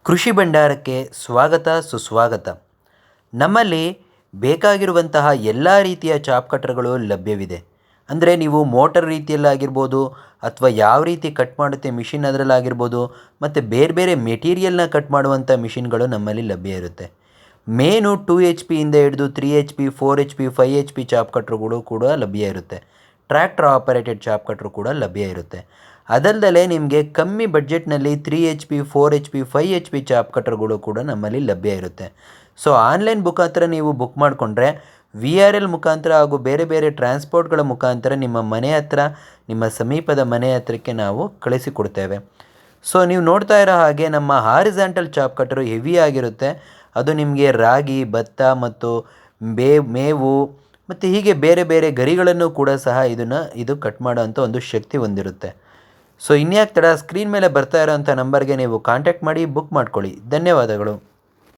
ಕೃಷಿ ಭಂಡಾರಕ್ಕೆ ಸ್ವಾಗತ ಸುಸ್ವಾಗತ. ನಮ್ಮಲ್ಲಿ ಬೇಕಾಗಿರುವಂತಹ ಎಲ್ಲ ರೀತಿಯ ಚಾಪ್ ಕಟ್ಟರ್ಗಳು ಲಭ್ಯವಿದೆ. ಅಂದರೆ ನೀವು ಮೋಟರ್ ರೀತಿಯಲ್ಲಾಗಿರ್ಬೋದು ಅಥವಾ ಯಾವ ರೀತಿ ಕಟ್ ಮಾಡುತ್ತೆ ಮಿಷಿನ್ ಅದರಲ್ಲಾಗಿರ್ಬೋದು ಮತ್ತು ಬೇರೆ ಬೇರೆ ಮೆಟೀರಿಯಲ್ನ ಕಟ್ ಮಾಡುವಂಥ ಮಿಷಿನ್ಗಳು ನಮ್ಮಲ್ಲಿ ಲಭ್ಯ ಇರುತ್ತೆ. ಮೇನು 2 HP ಇಂದ ಹಿಡಿದು 3 HP 4 HP 5 HP ಚಾಪ್ ಕಟ್ರುಗಳು ಕೂಡ ಲಭ್ಯ ಇರುತ್ತೆ. ಟ್ರ್ಯಾಕ್ಟರ್ ಆಪರೇಟೆಡ್ ಚಾಪ್ ಕಟ್ರು ಕೂಡ ಲಭ್ಯ ಇರುತ್ತೆ. ಅದಲ್ಲದೆ ನಿಮಗೆ ಕಮ್ಮಿ ಬಡ್ಜೆಟ್ನಲ್ಲಿ 3 HP 4 HP 5 HP ಚಾಪ್ ಕಟ್ರ್ಗಳು ಕೂಡ ನಮ್ಮಲ್ಲಿ ಲಭ್ಯ ಇರುತ್ತೆ. ಸೊ ಆನ್ಲೈನ್ ಮುಖಾಂತರ ನೀವು ಬುಕ್ ಮಾಡಿಕೊಂಡ್ರೆ VRL ಮುಖಾಂತರ ಹಾಗೂ ಬೇರೆ ಬೇರೆ ಟ್ರಾನ್ಸ್ಪೋರ್ಟ್ಗಳ ಮುಖಾಂತರ ನಿಮ್ಮ ಮನೆ ಹತ್ರ, ನಿಮ್ಮ ಸಮೀಪದ ಮನೆ ಹತ್ರಕ್ಕೆ ನಾವು ಕಳಿಸಿಕೊಡ್ತೇವೆ. ಸೊ ನೀವು ನೋಡ್ತಾ ಇರೋ ಹಾಗೆ ನಮ್ಮ ಹಾರಿಜಾಂಟಲ್ ಚಾಪ್ ಕಟ್ಟರು ಹೆವಿ ಆಗಿರುತ್ತೆ. ಅದು ನಿಮಗೆ ರಾಗಿ, ಭತ್ತ ಮತ್ತು ಮೇವು ಮತ್ತು ಹೀಗೆ ಬೇರೆ ಬೇರೆ ಗರಿಗಳನ್ನು ಕೂಡ ಸಹ ಇದು ಕಟ್ ಮಾಡೋವಂಥ ಒಂದು ಶಕ್ತಿ ಹೊಂದಿರುತ್ತೆ. ಸೊ ಇನ್ಯಾಕೆ ತಡ, ಸ್ಕ್ರೀನ್ ಮೇಲೆ ಬರ್ತಾ ಇರೋಂಥ ನಂಬರ್ಗೆ ನೀವು ಕಾಂಟ್ಯಾಕ್ಟ್ ಮಾಡಿ ಬುಕ್ ಮಾಡ್ಕೊಳ್ಳಿ. ಧನ್ಯವಾದಗಳು.